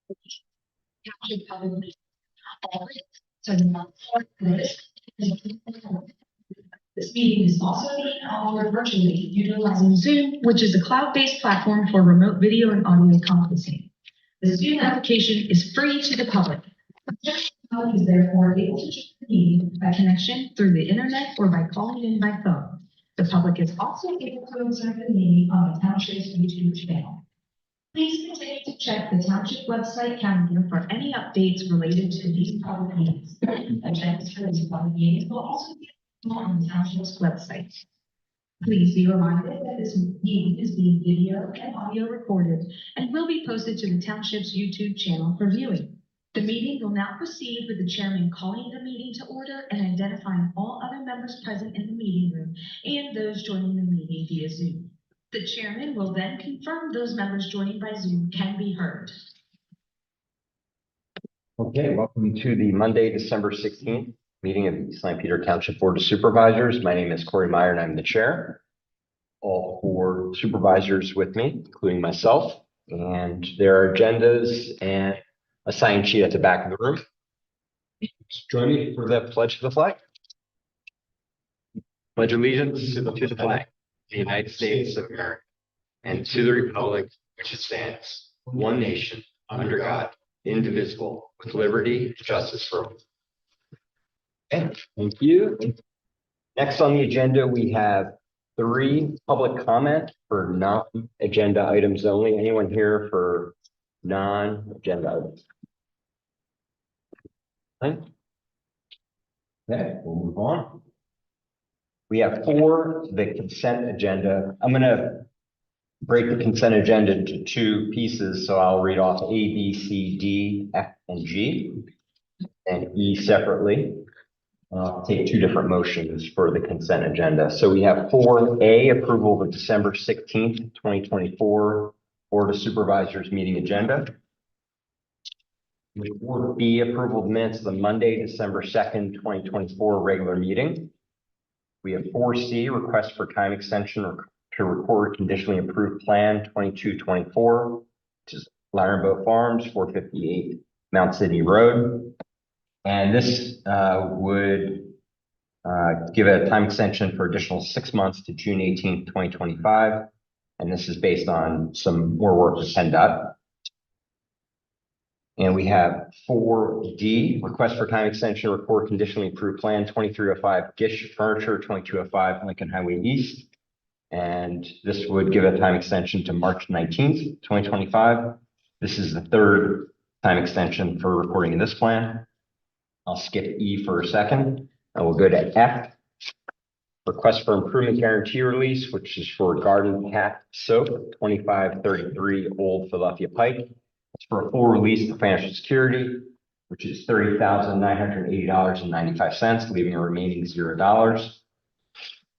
This meeting is also being offered virtually utilizing Zoom, which is a cloud-based platform for remote video and audio conferencing. The Zoom application is free to the public. The public is therefore able to join the meeting by connection through the internet or by calling in by phone. The public is also able to observe the meeting on the Township's YouTube channel. Please continue to check the Township website calendar for any updates related to these public meetings. Agendas for these public meetings will also be on the Township's website. Please be reminded that this meeting is being video and audio recorded and will be posted to the Township's YouTube channel for viewing. The meeting will now proceed with the chairman calling the meeting to order and identifying all other members present in the meeting room and those joining the meeting via Zoom. The chairman will then confirm those members joining by Zoom can be heard. Okay, welcome to the Monday, December 16th meeting of the East St. Peter Township Board of Supervisors. My name is Corey Meyer and I'm the chair. All four supervisors with me, including myself, and there are agendas and a sign sheet at the back of the room. Join me for the pledge of the flag. Pledge allegiance to the flag. The United States of America, and to the republic which it stands, one nation, under God, indivisible, with liberty and justice for all. Okay, thank you. Next on the agenda, we have 3 public comment for non-agenda items only. Anyone here for non-agenda items? Okay, we'll move on. We have 4, the consent agenda. I'm going to break the consent agenda into 2 pieces. So I'll read off A, B, C, D, F, and G, and E separately. I'll take 2 different motions for the consent agenda. So we have 4A, approval of the December 16th, 2024 Board of Supervisors meeting agenda. 4B, approval of minutes of the Monday, December 2nd, 2024 regular meeting. We have 4C, request for time extension to record conditionally approved plan 2224, which is Larenbo Farms, 458 Mount City Road. And this would give a time extension for additional 6 months to June 18th, 2025. And this is based on some more work with PennDOT. And we have 4D, request for time extension, record conditionally approved plan 2305 Gish Furniture, 2205 Lincoln Highway East. And this would give a time extension to March 19th, 2025. This is the 3rd time extension for recording in this plan. I'll skip E for a second, and we'll go to F. Request for improvement guarantee release, which is for Garden Cat Soap, 2533 Old Philadelphia Pike. It's for a full release of financial security, which is $30,980.95, leaving a remaining $0.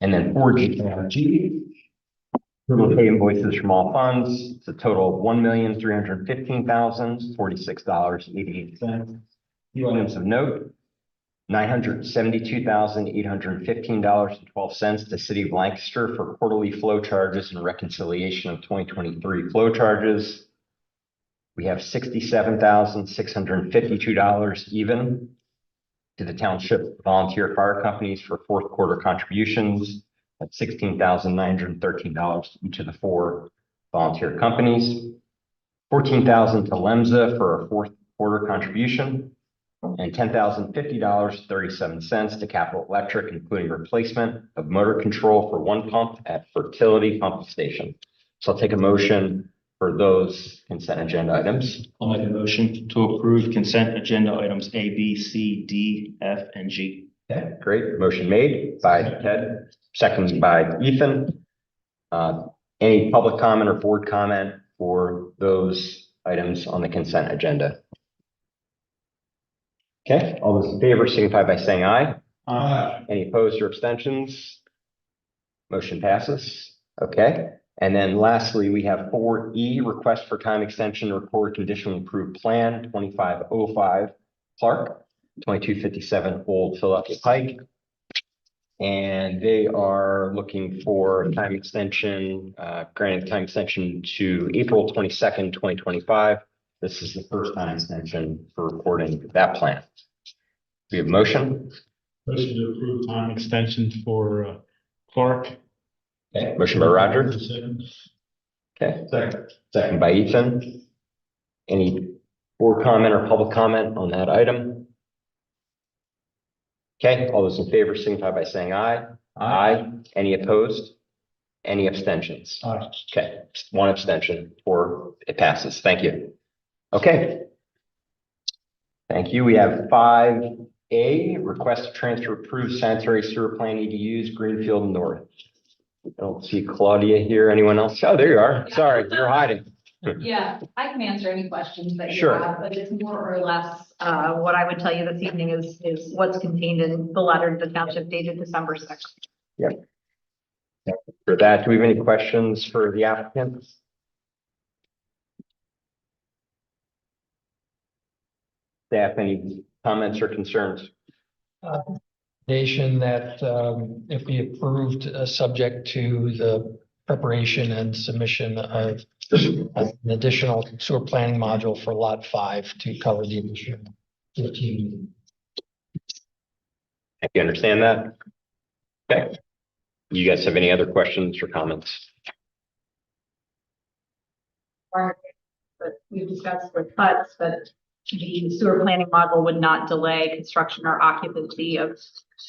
And then 4G, approval of pay invoices from all funds. It's a total of $1,315,046.88. Few items of note: $972,815.12 to City of Lancaster for quarterly flow charges and reconciliation of 2023 flow charges. We have $67,652 even to the Township Volunteer Fire Companies for 4th quarter contributions at $16,913 to each of the 4 volunteer companies. $14,000 to LEMSA for a 4th quarter contribution, and $10,050.37 to Capital Electric, including replacement of motor control for 1 pump at Fertility Pump Station. So I'll take a motion for those consent agenda items. I'll make a motion to approve consent agenda items A, B, C, D, F, and G. Okay, great. Motion made by Ted, seconded by Ethan. Any public comment or board comment for those items on the consent agenda? Okay, all those in favor signify by saying aye. Aye. Any opposed or abstentions? Motion passes. Okay. And then lastly, we have 4E, request for time extension to record conditionally approved plan 2505 Clark, 2257 Old Philadelphia Pike. And they are looking for time extension, granting time extension to April 22nd, 2025 This is the first time extension for reporting that plan. We have motion. Motion to approve time extension for Clark. Okay, motion by Roger. Okay, second by Ethan. Any board comment or public comment on that item? Okay, all those in favor signify by saying aye. Aye. Any opposed? Any abstentions? Aye. Okay, one abstention or it passes. Thank you. Okay. Thank you. We have 5A, request to transfer approved sanitary sewer plan EDUs, Greenfield North. I don't see Claudia here. Anyone else? Oh, there you are. Sorry, you're hiding. Yeah, I can answer any questions that you Sure. have, but it's more or less, what I would tell you this evening is what's contained in the letter to the township dated December 6th. For that, do we have any questions for the applicant? Staff, any comments or concerns? Recommendation that if we approved, subject to the preparation and submission of an additional sewer planning module for lot 5 to cover the additional 15. If you understand that? Okay. You guys have any other questions or comments? But we've discussed with cuts, but the sewer planning module would not delay construction or occupancy of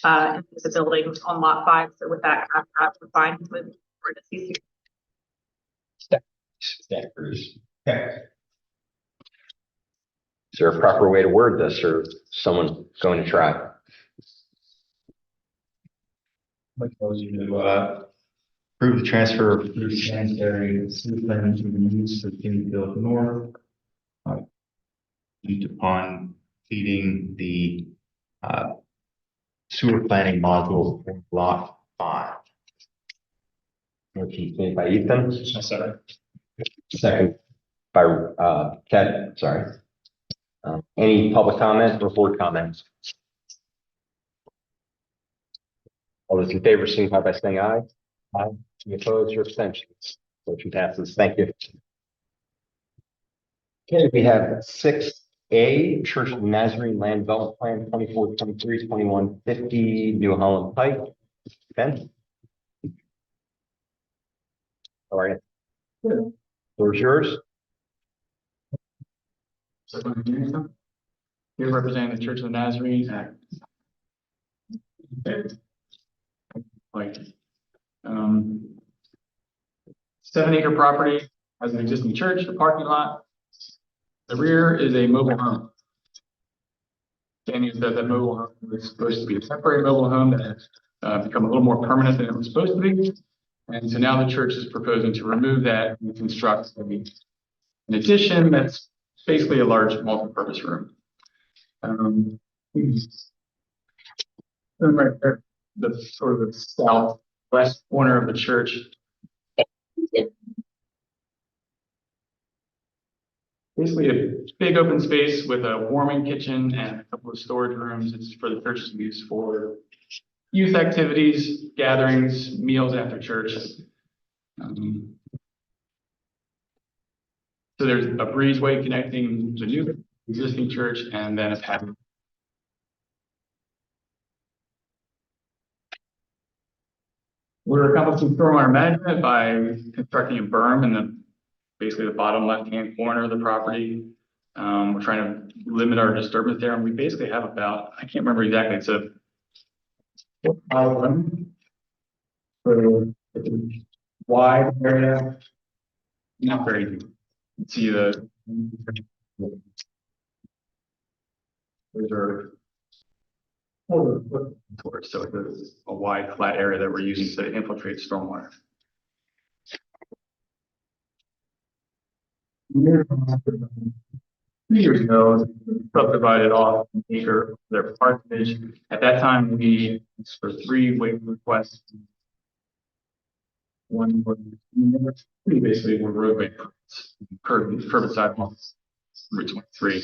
the building on lot 5. So with that, we're fine with for the CC. Staffers. Okay. Is there a proper way to word this or someone going to try? Like those you to approve the transfer of approved sanitary sewer plan to the use of Greenfield North. Used upon feeding the sewer planning module for lot 5. Motion made by Ethan, Sorry. second by Ted, sorry. Any public comment or board comments? All those in favor signify by saying aye. Aye. Any opposed or abstentions? Motion passes. Thank you. Okay, we have 6A, Church of the Nazarene Land Development Plan 2423 2150 New Holland Pike. Ben? How are you? Floor's yours. Here representing the Church of the Nazarene. Like, 7-acre property has an existing church, a parking lot. The rear is a mobile home. Danny said that mobile home was supposed to be a temporary mobile home that has become a little more permanent than it was supposed to be. And so now the church is proposing to remove that and construct an addition that's basically a large multi-purpose room. And right there, the sort of the southwest corner of the church. Basically a big open space with a warming kitchen and a couple of storage rooms. It's for the church to use for youth activities, gatherings, meals after church. So there's a breezeway connecting the new existing church and then a patio. We're accomplishing stormwater management by constructing a berm in basically the bottom left-hand corner of the property. We're trying to limit our disturbance there, and we basically have about, I can't remember exactly, it's a for wide area, not very deep. You can see the those are towards, so it's a wide flat area that we're using to infiltrate stormwater. Years ago, subdivided off an acre of their parsonage. At that time, we asked for 3 waiver requests. One was basically were roadway curb sidewalks. Route 23.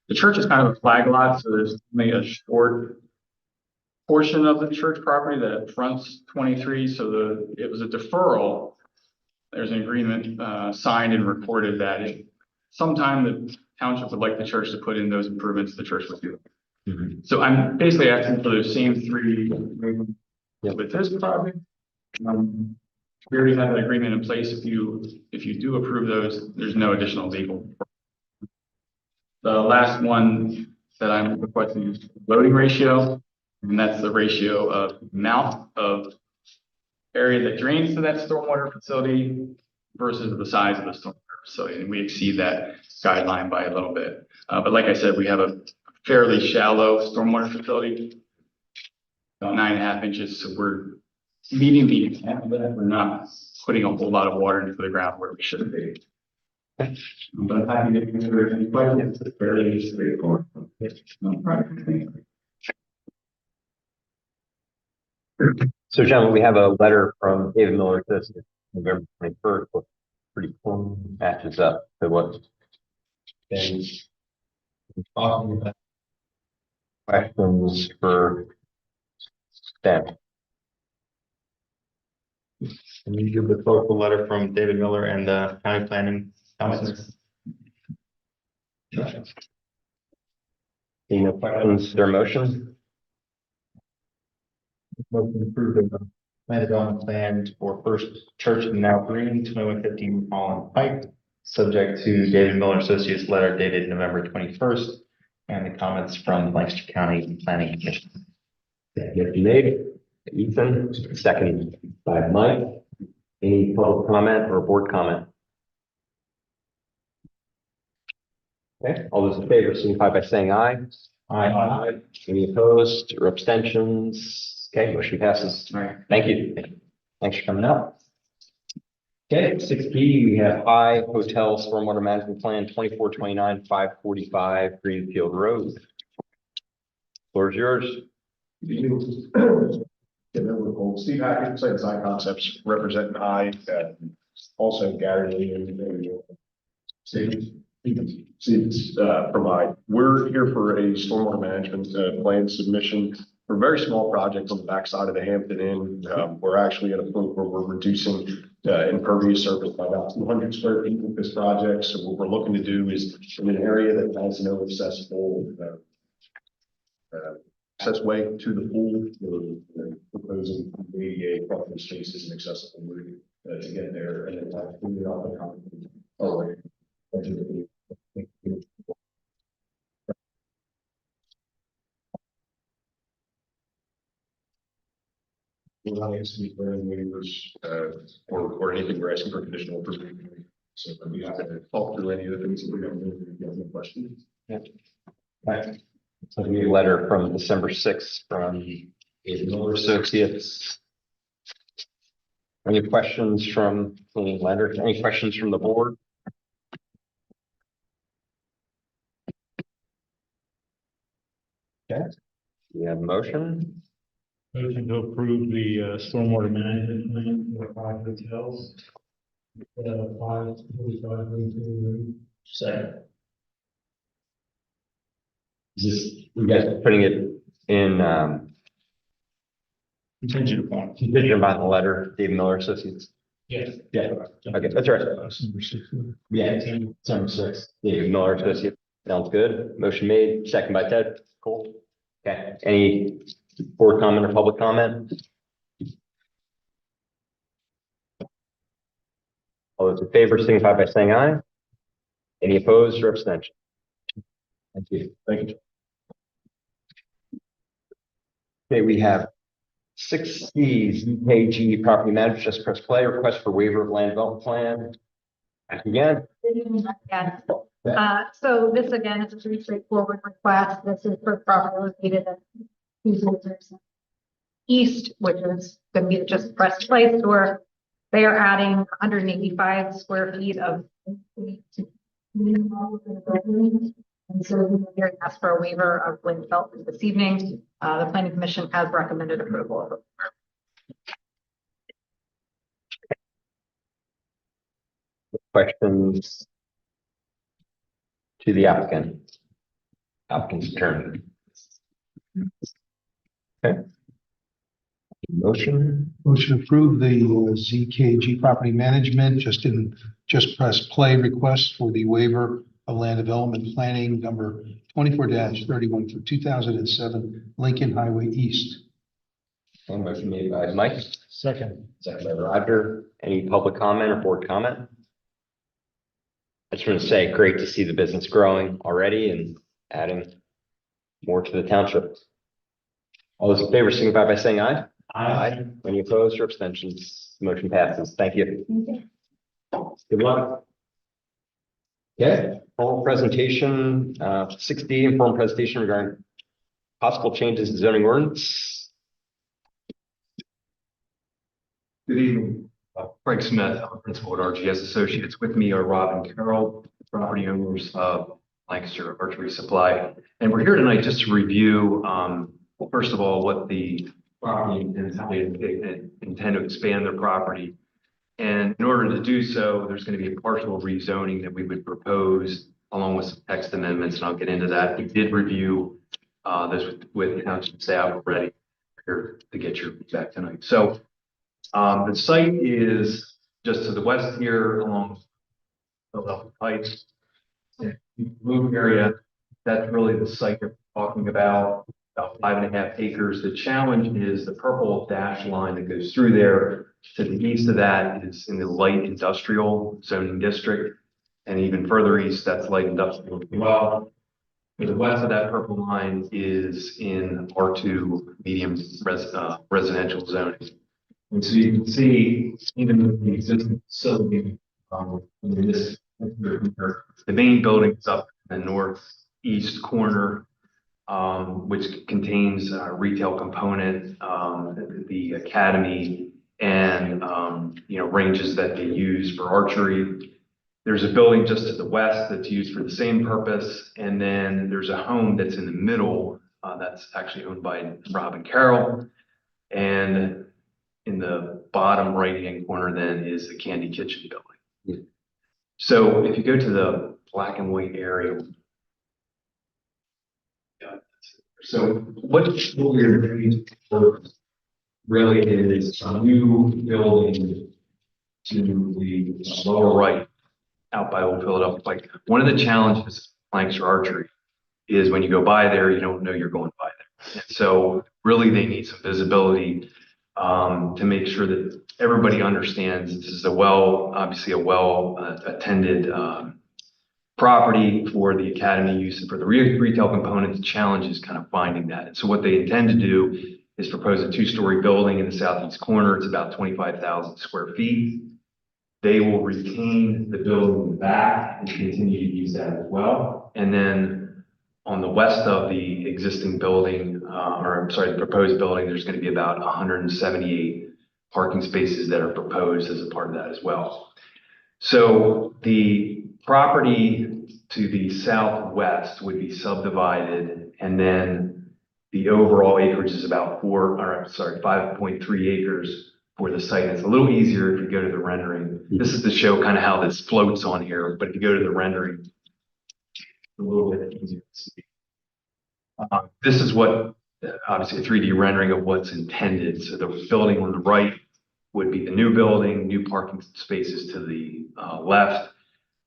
The church is kind of a flag lot, so there's only a short portion of the church property that fronts 23. So it was a deferral. There's an agreement signed and recorded that sometime the township would like the church to put in those improvements, the church would do. Mhm. So I'm basically asking for those same three Yep. with this project. We already have an agreement in place. If you do approve those, there's no additional legal. The last one that I'm requesting is loading ratio, and that's the ratio of amount of area that drains to that stormwater facility versus the size of the stormwater facility, and we exceed that guideline by a little bit. But like I said, we have a fairly shallow stormwater facility, about 9.5 inches, so we're meeting the intent of that. We're not putting a whole lot of water into the ground where we shouldn't be. But I'm happy to answer any questions. It's fairly straightforward. No problem. So gentlemen, we have a letter from David Miller Associates, November 21st, which pretty cool, matches up to what been talking about. Questions for them? Can you give the local letter from David Miller and the county planning council? Any no questions, their motion? Motion to approve the land development plan for First Church in Now Green, 2115 Holland Pike, subject to David Miller Associates letter dated November 21st, and the comments from Lancaster County Planning Commission. Motion made, Ethan, second by Mike. Any public comment or board comment? Okay, all those in favor signify by saying aye. Aye. Any opposed or abstentions? Okay, motion passes. All right. Thank you. Thanks for coming out. Okay, 6B, we have I Hotel Stormwater Management Plan 2429 545 Greenfield Road. Floor is yours. Steve Hackett, Site Design Concepts, representing I, also Gary Lee and Stevens provide. We're here for a stormwater management plan submission for a very small project on the backside of the Hampton Inn. We're actually at a point where we're reducing impervious surface by about 200 square feet with this project. So what we're looking to do is in an area that has no accessible access way to the pool, we're proposing ADA parking spaces and accessible route to get there, and then clean it up and come. Oh, wait. We're not asking for any waivers or anything. We're asking for conditional approval. So we have to talk through any of the things that we're going to do. If you have any questions. Right. So we have a letter from December 6th from David Miller Associates. Any questions from the letter? Any questions from the board? Okay, we have a motion. Motion to approve the stormwater management plan for 5 hotels. 545 Greenfield. Second. Is this, you guys putting it in, Contingent upon. contingent upon the letter, David Miller Associates? Yes. Yeah, okay, that's right. Number 6. Yeah, December 6th, David Miller Associates, sounds good. Motion made, second by Ted, cool. Okay, any board comment or public comment? All those in favor signify by saying aye. Any opposed or abstention? Thank you. Thank you. Okay, we have 6C, UKG Property Manager, just press play, request for waiver of land development plan. Back again. So this again is a pretty straightforward request. This is for property located at East, which is going to be just press play store. They are adding 185 square feet of. And so we're here to ask for a waiver of land development this evening. The planning commission has recommended approval of it. Questions to the applicant? Applicant's attorney. Okay. Motion. Motion to approve the ZKG Property Management just press play request for the waiver of land development planning number 24-31 for 2007 Lincoln Highway East. Okay, motion made by Mike, Second. second by Roger. Any public comment or board comment? I just want to say, great to see the business growing already and adding more to the township. All those in favor signify by saying aye. Aye. Any opposed or abstentions? Motion passes. Thank you. Good luck. Okay, formal presentation, 6D, informal presentation regarding possible changes in zoning ordinance. Good evening. Frank Smith, I'm Principal at RGS Associates. With me are Rob and Carol, property owners of Lancaster Archery Supply. And we're here tonight just to review, first of all, what the property intends, how they intend to expand their property. And in order to do so, there's going to be a partial rezoning that we would propose along with some text amendments, and I'll get into that. We did review this with township staff already. Here to get your feedback tonight. So the site is just to the west here along Philadelphia Heights. Move area, that's really the site that we're talking about 5.5 acres. The challenge is the purple dashed line that goes through there. To the east of that is in the light industrial zoning district. And even further east, that's light industrial as well. To the west of that purple line is in R2 medium residential zoning. And so you can see, even with the existing facility, in this, the main building is up in the northeast corner, which contains a retail component, the academy, and ranges that they use for archery. There's a building just to the west that's used for the same purpose, and then there's a home that's in the middle that's actually owned by Rob and Carol, and in the bottom right-hand corner then is the Candy Kitchen building. Yeah. So if you go to the black and white area, so what we're doing really is a new building to the lower right out by Old Philadelphia. Like one of the challenges of Lancaster Archery is when you go by there, you don't know you're going by there. And so really they need some visibility to make sure that everybody understands this is obviously a well attended property for the academy use and for the retail component. The challenge is kind of finding that. And so what they intend to do is propose a 2-story building in the southeast corner. It's about 25,000 square feet. They will retain the building in the back and continue to use that as well. And then on the west of the existing building, the proposed building, there's going to be about 178 parking spaces that are proposed as a part of that as well. So the property to the southwest would be subdivided, and then the overall acreage is about 5.3 acres for the site. It's a little easier if you go to the rendering. This is to show kind of how this floats on here, but if you go to the rendering, it's a little bit easier to see. This is what, obviously a 3D rendering of what's intended. So the building on the right would be the new building, new parking spaces to the left.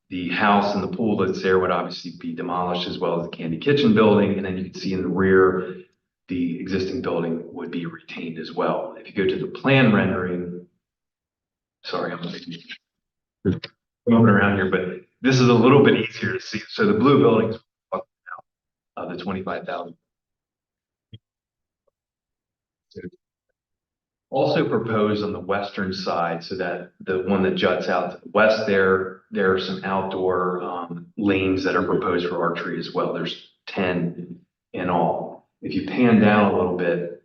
The house and the pool that's there would obviously be demolished, as well as the Candy Kitchen building. And then you can see in the rear, the existing building would be retained as well. If you go to the plan rendering, sorry, I'm moving around here, but this is a little bit easier to see. So the blue buildings, the 25,000. Also proposed on the western side, so that the one that juts out to the west there are some outdoor lanes that are proposed for archery as well. There's 10 in all. If you pan down a little bit,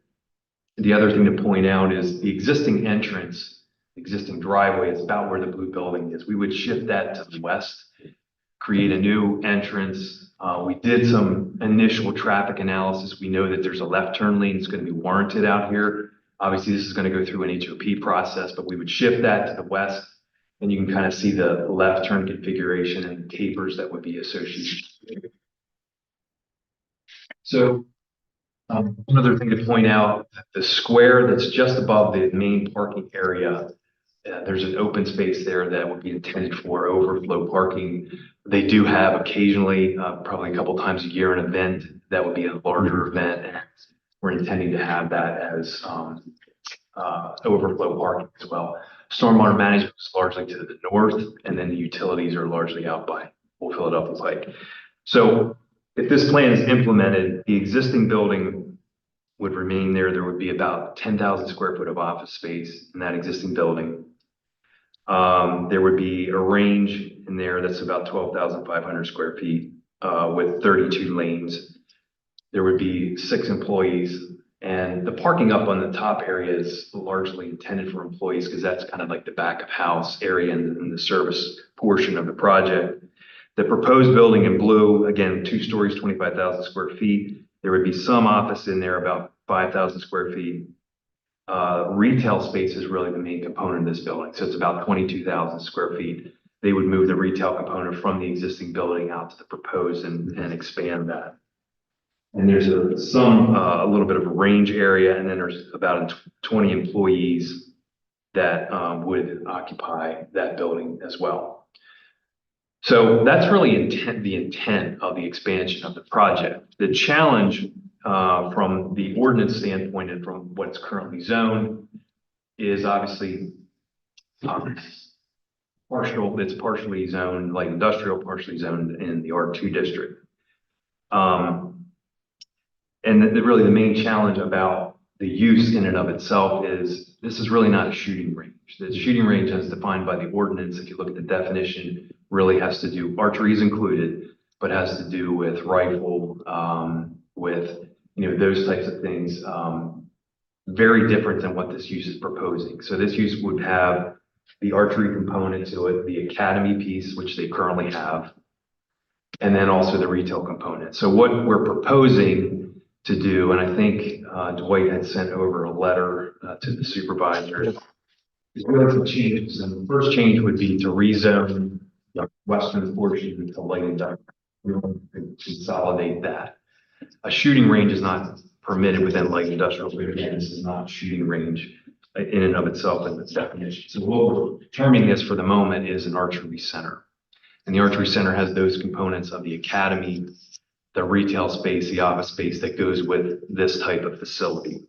the other thing to point out is the existing entrance, existing driveway is about where the blue building is. We would shift that to the west, create a new entrance. We did some initial traffic analysis. We know that there's a left turn lane that's going to be warranted out here. Obviously, this is going to go through an HOP process, but we would shift that to the west, and you can kind of see the left turn configuration and tapers that would be associated. So One other thing to point out, the square that's just above the main parking area, there's an open space there that would be intended for overflow parking. They do have occasionally, probably a couple times a year, an event that would be a larger event. And we're intending to have that as overflow parking as well. Stormwater management is largely to the north, and then the utilities are largely out by Old Philadelphia Pike. So if this plan is implemented, the existing building would remain there. There would be about 10,000 square foot of office space in that existing building. There would be a range in there that's about 12,500 square feet with 32 lanes. There would be 6 employees, and the parking up on the top area is largely intended for employees because that's kind of like the back of house area and the service portion of the project. The proposed building in blue, again, 2 stories, 25,000 square feet. There would be some office in there, about 5,000 square feet. Retail space is really the main component of this building. So it's about 22,000 square feet. They would move the retail component from the existing building out to the proposed and expand that. And there's a little bit of a range area, and then there's about 20 employees that would occupy that building as well. So that's really the intent of the expansion of the project. The challenge from the ordinance standpoint and from what's currently zoned is obviously it's partially zoned light industrial, partially zoned in the R2 district. And really the main challenge about the use in and of itself is this is really not a shooting range. The shooting range as defined by the ordinance, if you look at the definition, really has to do, archery is included, but has to do with rifle, with, those types of things, very different than what this use is proposing. So this use would have the archery component to it, the academy piece, which they currently have, and then also the retail component. So what we're proposing to do, and I think Dwight had sent over a letter to the supervisors, is really some changes. And the first change would be to rezone the western portion to light industrial. We want to consolidate that. A shooting range is not permitted within light industrial, but again, this is not a shooting range in and of itself in its definition. So what we're terming this for the moment is an archery center. And the archery center has those components of the academy, the retail space, the office space that goes with this type of facility.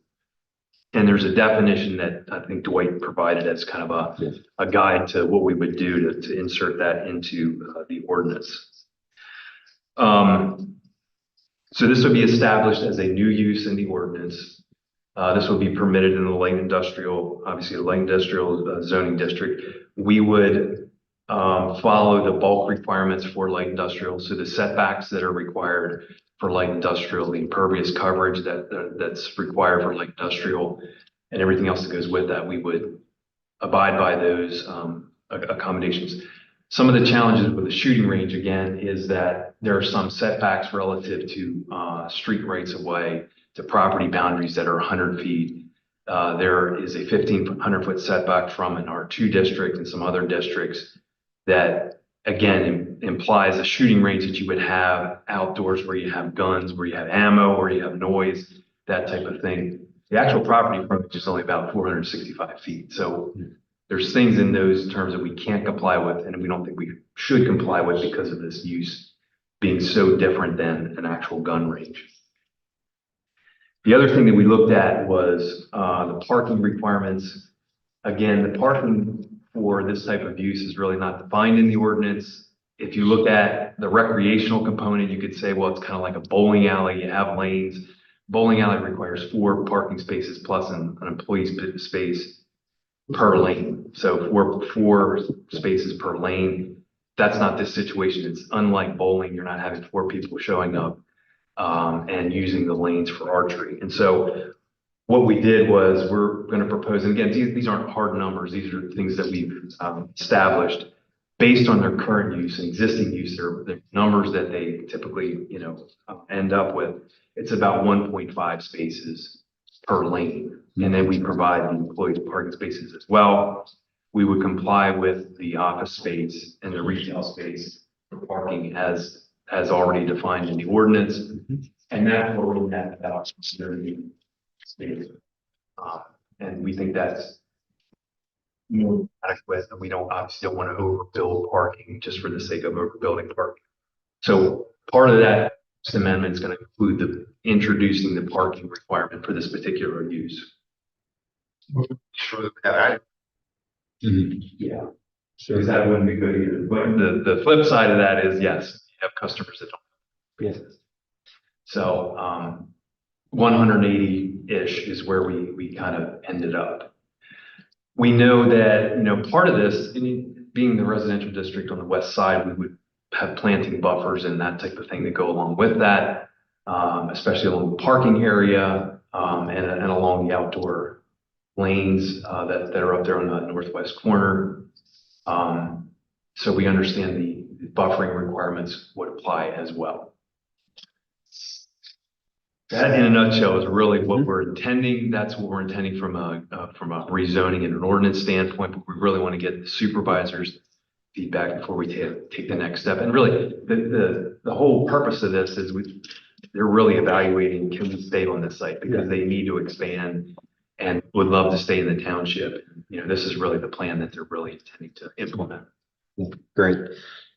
And there's a definition that I think Dwight provided as kind of a guide to what we would do to insert that into the ordinance. So this would be established as a new use in the ordinance. This will be permitted in the light industrial, obviously the light industrial zoning district. We would follow the bulk requirements for light industrial. So the setbacks that are required for light industrial, the impervious coverage that's required for light industrial, and everything else that goes with that, we would abide by those accommodations. Some of the challenges with the shooting range, again, is that there are some setbacks relative to street rights of way, to property boundaries that are 100 feet. There is a 1,500 foot setback from an R2 district and some other districts that, again, implies a shooting range that you would have outdoors where you have guns, where you have ammo, where you have noise, that type of thing. The actual property frontage is only about 465 feet. So there's things in those terms that we can't comply with, and we don't think we should comply with because of this use being so different than an actual gun range. The other thing that we looked at was the parking requirements. Again, the parking for this type of use is really not defined in the ordinance. If you look at the recreational component, you could say, well, it's kind of like a bowling alley. You have lanes. Bowling alley requires 4 parking spaces plus an employee's space per lane. So 4 spaces per lane. That's not this situation. It's unlike bowling. You're not having 4 people showing up and using the lanes for archery. And so what we did was we're going to propose, and again, these aren't hard numbers. These are things that we've established based on their current use and existing use. They're numbers that they typically, end up with. It's about 1.5 spaces per lane. And then we provide the employees parking spaces as well. We would comply with the office space and the retail space for parking as already defined in the ordinance. And that's where we're at about considering space. And we think that's more adequate, and we obviously don't want to overbuild parking just for the sake of overbuilding parking. So part of that amendment is going to include introducing the parking requirement for this particular use. Sure, I, Yeah. So that wouldn't be good either. But the flip side of that is, yes, you have customers that don't. Yes. So 180-ish is where we kind of ended up. We know that, part of this, being the residential district on the west side, we would have planting buffers and that type of thing that go along with that, especially along the parking area and along the outdoor lanes that are up there on the northwest corner. So we understand the buffering requirements would apply as well. That, in a nutshell, is really what we're intending. That's what we're intending from a rezoning and an ordinance standpoint. But we really want to get the supervisors' feedback before we take the next step. And really, the whole purpose of this is they're really evaluating, can we stay on this site, because they need to expand and would love to stay in the township. This is really the plan that they're really intending to implement. Great.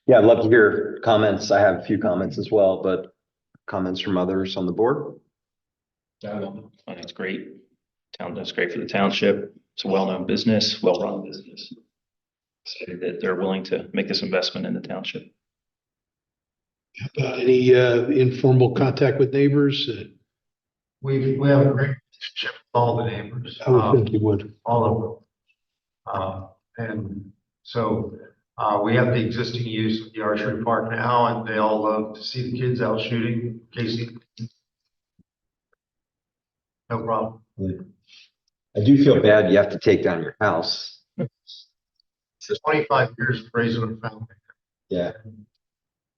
Yeah, I'd love to hear comments. I have a few comments as well, but comments from others on the board? I think it's great. It's great for the township. It's a well-known business, well-run business. Excited that they're willing to make this investment in the township. Any informal contact with neighbors? We have a great relationship with all the neighbors. I would think you would. All of them. And so we have the existing use of the archery park now, and they all love to see the kids out shooting. Casey. No problem. I do feel bad you have to take down your house. It's 25 years of raising a family. Yeah.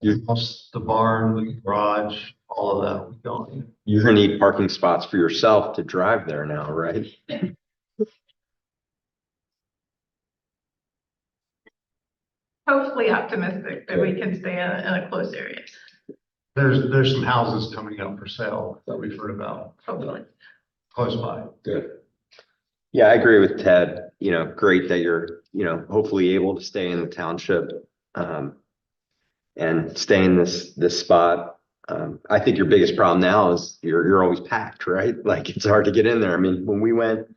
The house, the barn, the garage, all of that will be gone. You're gonna need parking spots for yourself to drive there now, right? Hopefully optimistic that we can stay in a close area. There's some houses coming up for sale that we've heard about. Hopefully. Close by. Good. Yeah, I agree with Ted. Great that you're, hopefully able to stay in the township, and stay in this spot. I think your biggest problem now is you're always packed, right? Like, it's hard to get in there. I mean, when we went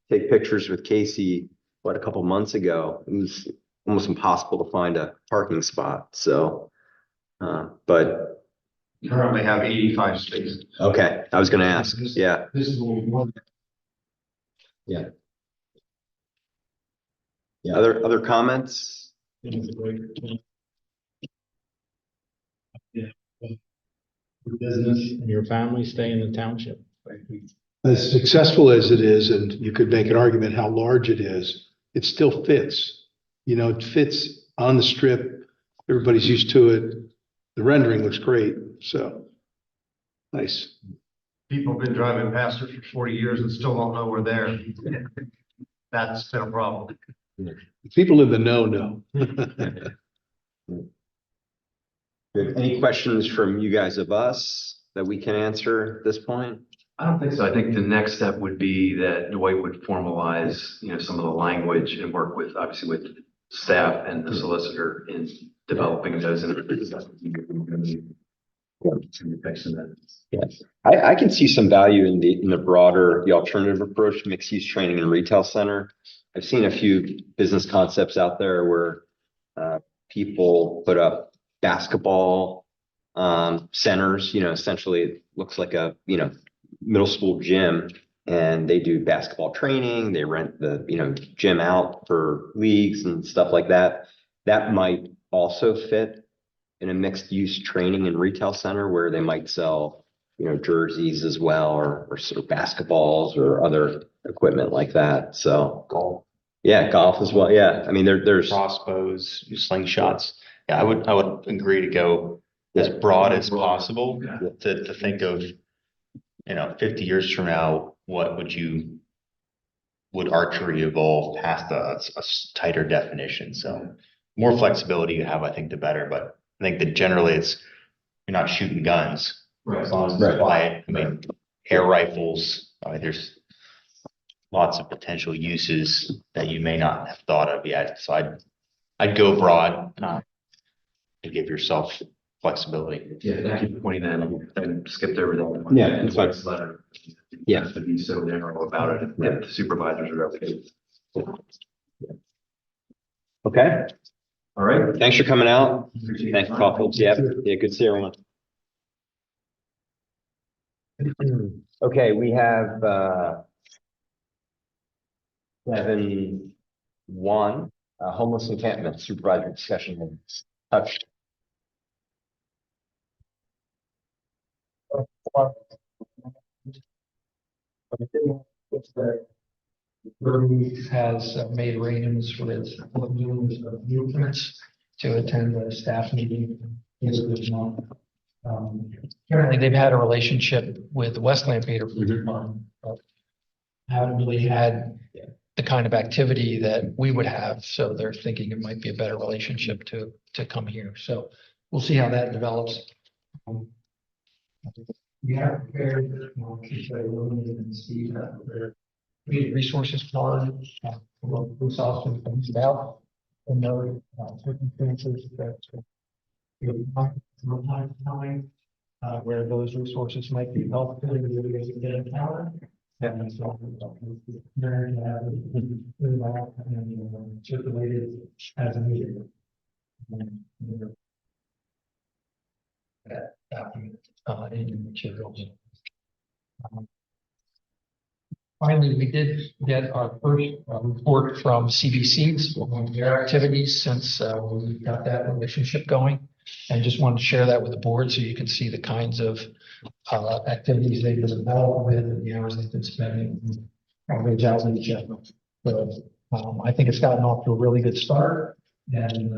take pictures with Casey, a couple months ago, it was almost impossible to find a parking spot. So, but Currently have 85 spaces. okay, I was gonna ask. Yeah. This is what we want. Yeah. Other comments? Yeah. Your business and your family stay in the township. As successful as it is, and you could make an argument how large it is, it still fits. It fits on the strip. Everybody's used to it. The rendering looks great, so nice. People have been driving past it for 40 years and still don't know we're there. That's been a problem. People in the know. Good. Any questions from you guys of us that we can answer at this point? I don't think so. I think the next step would be that Dwight would formalize, some of the language and work obviously with staff and the solicitor in developing those. Yes. I can see some value in the broader, the alternative approach, mixed use training and retail center. I've seen a few business concepts out there where people put up basketball centers, essentially it looks like a, middle school gym, and they do basketball training. They rent the, gym out for leagues and stuff like that. That might also fit in a mixed use training and retail center where they might sell, jerseys as well, or sort of basketballs or other equipment like that. So Golf. Yeah, golf as well. Yeah. I mean, there's Crossbows, slingshots. Yeah, I would agree to go as broad as possible to think of, 50 years from now, what would archery evolve past a tighter definition? So more flexibility you have, I think the better, but I think that generally you're not shooting guns, As long as Right. it's quiet, I mean, air rifles, there's lots of potential uses that you may not have thought of yet, so I'd go broad, to give yourself flexibility. Yeah, thank you for pointing that out. I skipped over that one. Yeah, that's fine. Letter. Yeah. To be so narrow about it, if the supervisors are okay. Okay, All right. thanks for coming out. Appreciate Thanks, your time. Paul. Yeah, good to see everyone. Okay, we have, 7-1, homeless encampment supervisor discussion and touch. Has made arrangements with numerous of newcomers to attend a staff meeting this month. Apparently, they've had a relationship with the Westland Theater for a month, but haven't really had the kind of activity that we would have. So they're thinking it might be a better relationship to come here. So we'll see how that develops. We have prepared, community resources card, police officers comes about, and know circumstances that from time to time, where those resources might be helpful in the get a power. And so, circulated as needed. That document, in your materials. Finally, we did get our first report from CBCs on their activities since we got that relationship going. And just wanted to share that with the board so you can see the kinds of activities they've been involved with and the hours they've been spending. Outreach. So I think it's gotten off to a really good start and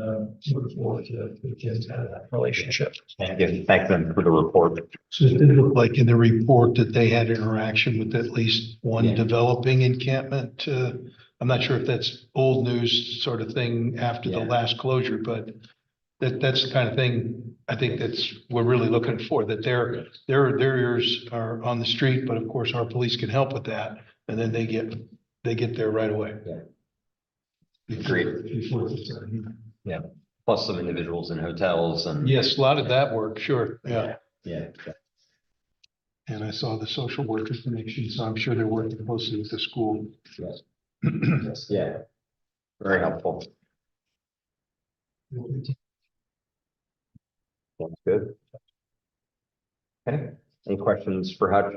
look forward to getting out of that relationship. Thank them for the report. So it did look like in the report that they had interaction with at least one developing encampment. I'm not sure if that's old news sort of thing after the last closure, but that's the kind of thing I think we're really looking for, that their ears are on the street, but of course our police can help with that. And then they get there right away. Agreed. Yeah, plus some individuals in hotels and. Yes, a lot of that work, sure, yeah. Yeah. And I saw the social worker connection, so I'm sure they're working closely with the school. Yes. Yeah, very helpful. That's good. Okay, any questions for Hutch?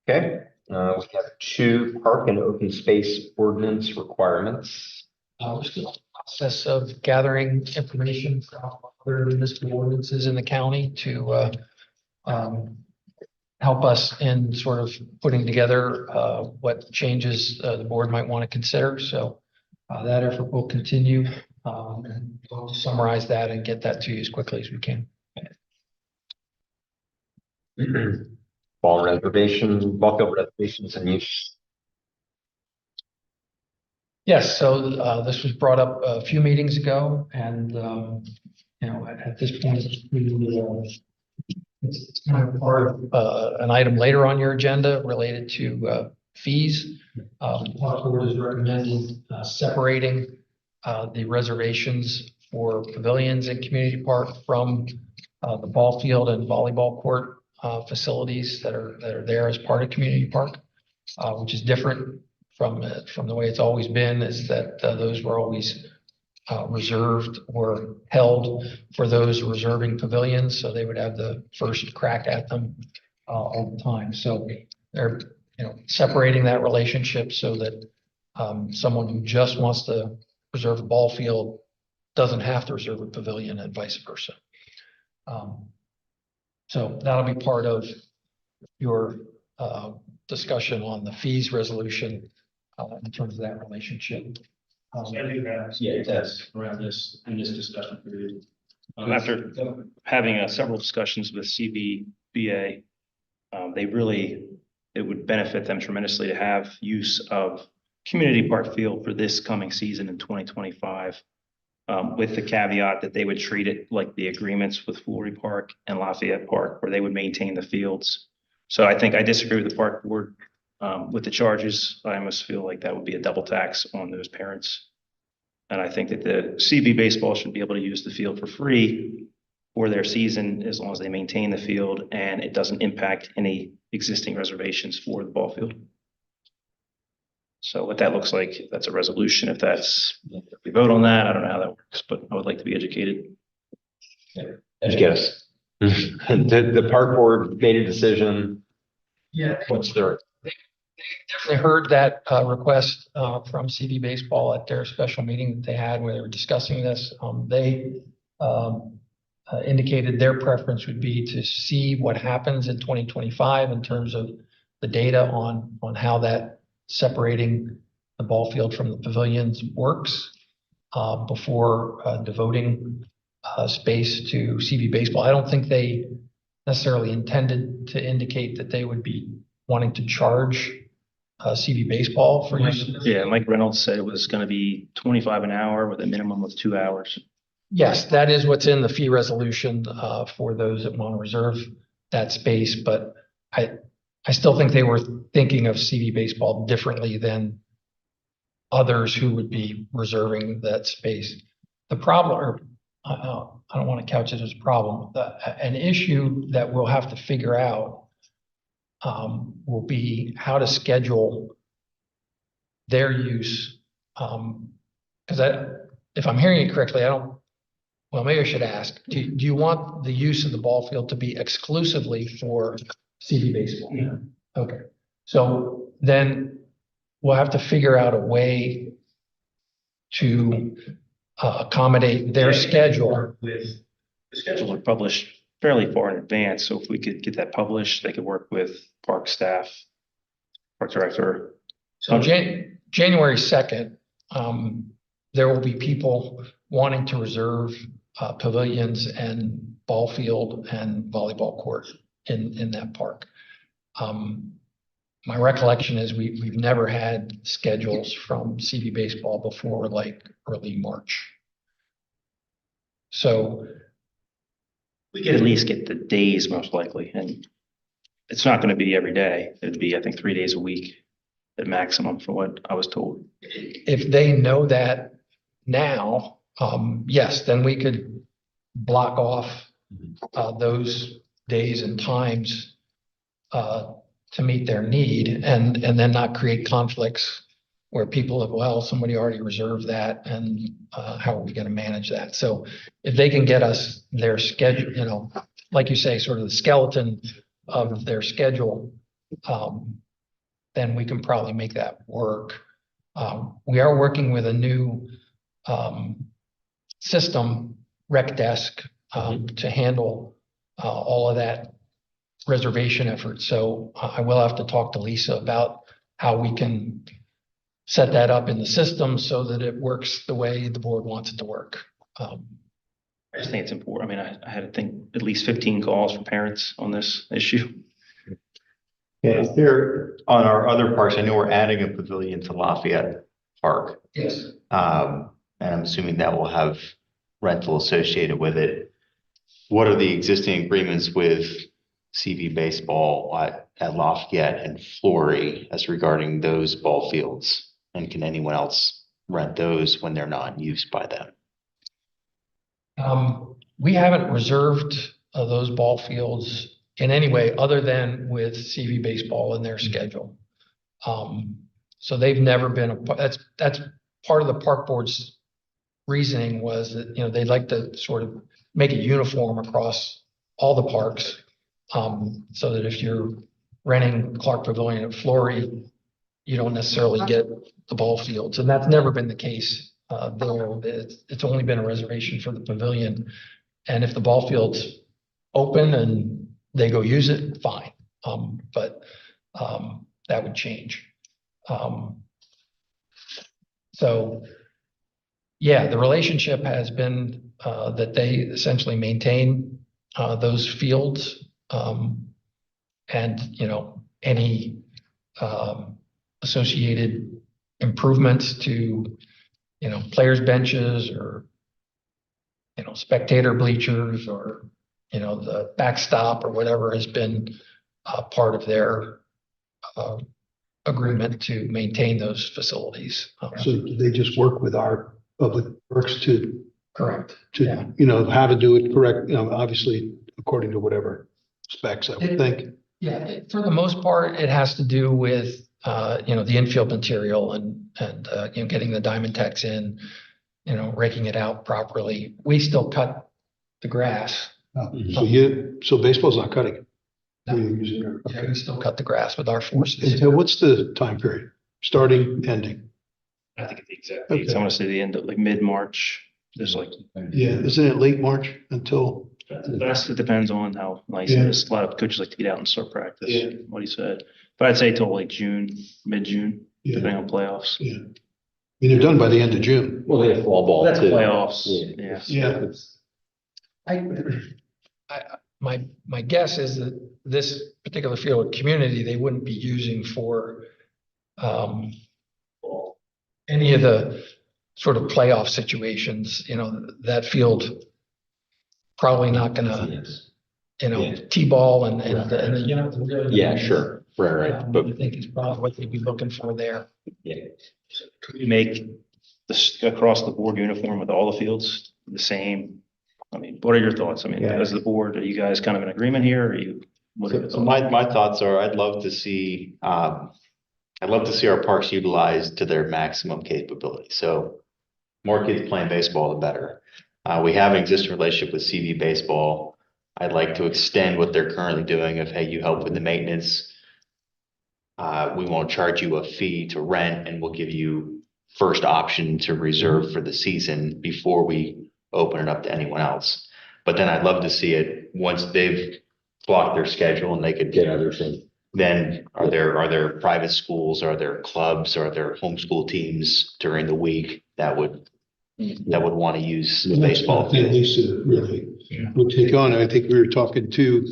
Okay, we have 2 park and open space ordinance requirements. We're still in the process of gathering information from other municipal ordinances in the county to help us in sort of putting together what changes the board might want to consider. So that effort will continue, and we'll summarize that and get that to you as quickly as we can. Ball reservation, bulk of reservations and use. Yes, so this was brought up a few meetings ago, and at this point, it's kind of part of an item later on your agenda related to fees. Park Board has recommended separating the reservations for pavilions in community park from the ball field and volleyball court facilities that are there as part of community park, which is different from the way it's always been, is that those were always reserved or held for those reserving pavilions, so they would have the first crack at them all the time. So they're separating that relationship so that someone who just wants to reserve a ball field doesn't have to reserve a pavilion and vice versa. So that'll be part of your discussion on the fees resolution in terms of that relationship. Yes, around this, in this discussion period. After having several discussions with CBBA, it would benefit them tremendously to have use of community park field for this coming season in 2025. with the caveat that they would treat it like the agreements with Flory Park and Lafayette Park, where they would maintain the fields. So I think I disagree with the park board with the charges. I almost feel like that would be a double tax on those parents. And I think that the CB baseball should be able to use the field for free for their season as long as they maintain the field and it doesn't impact any existing reservations for the ball field. So what that looks like, if that's a resolution, if we vote on that, I don't know how that works, but I would like to be educated. Yes. The park board made a decision. Yeah. What's their, Definitely heard that request from CV Baseball at their special meeting that they had where they were discussing this. They indicated their preference would be to see what happens in 2025 in terms of the data on how that separating the ball field from the pavilions works before devoting space to CV Baseball. I don't think they necessarily intended to indicate that they would be wanting to charge CV Baseball for use. Yeah, Mike Reynolds said it was going to be 25 an hour with a minimum of 2 hours. Yes, that is what's in the fee resolution for those that want to reserve that space, but I still think they were thinking of CV Baseball differently than others who would be reserving that space. The problem, or I don't want to couch it as a problem, an issue that we'll have to figure out will be how to schedule their use. Because if I'm hearing you correctly, well, maybe I should ask, do you want the use of the ball field to be exclusively for CV baseball? Yeah. Okay, so then we'll have to figure out a way to accommodate their schedule. The schedules are published fairly far in advance, so if we could get that published, they could work with park staff, park director. So January 2nd, there will be people wanting to reserve pavilions and ball field and volleyball court in that park. My recollection is we've never had schedules from CV Baseball before like early March. So We could at least get the days most likely, and it's not going to be every day. It'd be, I think, 3 days a week at maximum from what I was told. if they know that now, yes, then we could block off those days and times to meet their need and then not create conflicts where people have, well, somebody already reserved that and how are we going to manage that? So if they can get us their schedule, like you say, sort of the skeleton of their schedule, then we can probably make that work. We are working with a new system, Rec Desk, to handle all of that reservation effort. So I will have to talk to Lisa about how we can set that up in the system so that it works the way the board wants it to work. I just think it's important. I mean, I had to think at least 15 calls from parents on this issue. Yeah, is there, on our other parks, I know we're adding a pavilion to Lafayette Park. Yes. And I'm assuming that will have rental associated with it. What are the existing agreements with CV Baseball at Lafayette and Flory as regarding those ball fields? And can anyone else rent those when they're not used by them? We haven't reserved those ball fields in any way other than with CV Baseball in their schedule. So they've never been that's part of the park board's reasoning was that, they'd like to sort of make it uniform across all the parks. So that if you're renting Clark Pavilion at Flory, you don't necessarily get the ball fields. And that's never been the case there. It's only been a reservation for the pavilion. And if the ball field's open and they go use it, fine. But that would change. So yeah, the relationship has been that they essentially maintain those fields. And, any associated improvements to, players' benches or spectator bleachers or, the backstop or whatever has been part of their agreement to maintain those facilities. So do they just work with our public works Correct. Yeah. How to do it correct, obviously according to whatever specs, I would think. Yeah, for the most part, it has to do with, the infield material and, getting the diamond techs in, raking it out properly. We still cut the grass. So baseball's not cutting it? No. You're using it, Yeah, okay. we still cut the grass with our forces. Until what's the time period? Starting, ending? I think it's the exact dates. I Okay. want to say the end of like mid-March. There's like, Yeah, isn't it late March until? it depends on how nice it Yeah. is. A lot of coaches like to get out and start practice, Yeah. what he said. But I'd say till like June, mid-June, Yeah, depending on playoffs. yeah. They're done by the end of June. Well, they have fall ball That's too. playoffs, Yeah. yeah. My guess is that this particular field community, they wouldn't be using for any of the sort of playoff situations, that field probably not gonna, Yeah. T-ball and, really. Yeah, sure. Right. But I think is probably what they'd be looking for there. Could we make this across the board uniform with all the fields the same? I mean, what are your thoughts? I mean, Yeah. as the board, are you guys kind of in agreement here? Or are you? What are your So thoughts? my thoughts are, I'd love to see our parks utilized to their maximum capability. So more kids playing baseball, the better. We have an existing relationship with CV Baseball. I'd like to extend what they're currently doing of, hey, you help with the maintenance. We won't charge you a fee to rent and we'll give you first option to reserve for the season before we open it up to anyone else. But then I'd love to see it once they've blocked their schedule and they could get others in. then are there private schools, are there clubs, are there homeschool teams during the week that would want to use the baseball At field? least it really would take on. I think we were talking to,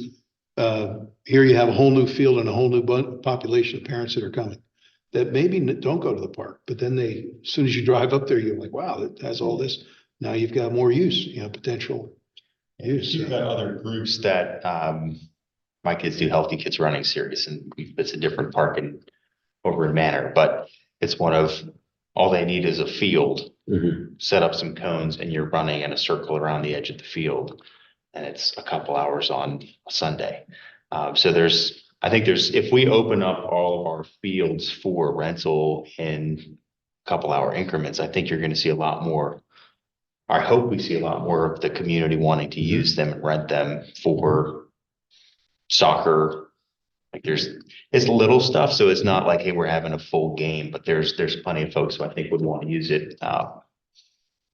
here you have a whole new field and a whole new population of parents that are coming that maybe don't go to the park, but then as soon as you drive up there, you're like, wow, it has all this. Now you've got more use, potential use. You've got other groups that, my kids do Healthy Kids Running Series and it's a different park over in Manor, but it's one of, all they need is a field, set up some cones and you're running in a circle around the edge of the field. And it's a couple hours on a Sunday. So I think if we open up all of our fields for rental in a couple hour increments, I think you're going to see a lot more. I hope we see a lot more of the community wanting to use them and rent them for soccer. Like it's little stuff. So it's not like, hey, we're having a full game, but there's plenty of folks who I think would want to use it. But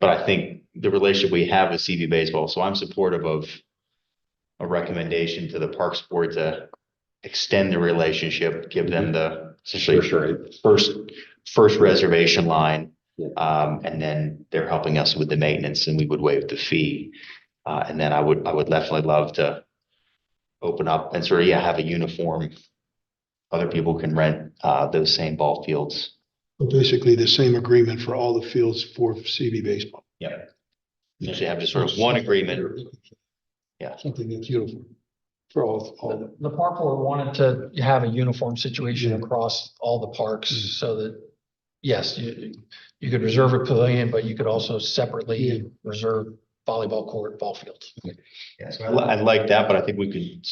I think the relationship we have with CV Baseball, so I'm supportive of a recommendation to the Parks Board to extend the relationship, give them the essentially first reservation line. And then they're helping us with the maintenance and we would waive the fee. And then I would definitely love to open up and sort of, have a uniform. Other people can rent those same ball fields. Well, basically the same agreement for all the fields for CV Baseball. Yeah. Usually have just sort of one agreement. Yeah. Something that's uniform for all. The park board wanted to have a uniform situation across all the parks so that, yes, you could reserve a pavilion, but you could also separately reserve volleyball court, ball fields. Yeah, so I like that, but I think we could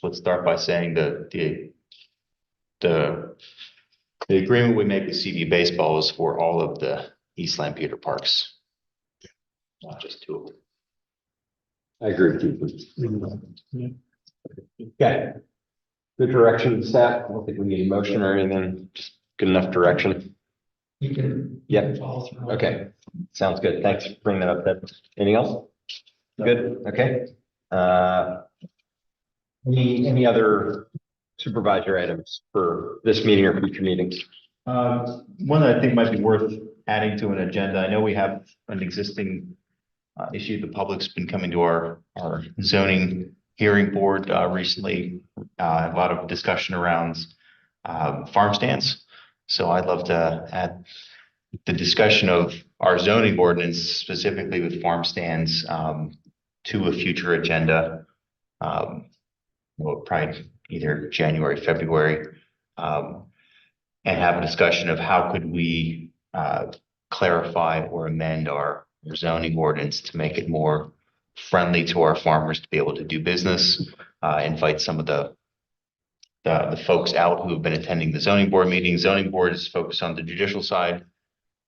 let's start by saying the agreement we make with CV Baseball is for all of the East Lampeter parks. Not just two of them. I agree with you. Okay. Good direction, staff. I don't think we need a motion or anything, just good enough direction. You can. Yep. Follow through. Okay, sounds good. Thanks for bringing that up, Deb. Anything else? Good, okay. Any other supervisor items for this meeting or future meetings? One that I think might be worth adding to an agenda. I know we have an existing issue. The public's been coming to our zoning hearing board recently. A lot of discussion around farm stands. So I'd love to the discussion of our zoning ordinance specifically with farm stands, to a future agenda. Well, probably either January, February, and have a discussion of how could we, clarify or amend our zoning ordinance to make it more friendly to our farmers to be able to do business, invite some of the folks out who have been attending the zoning board meetings. Zoning board is focused on the judicial side.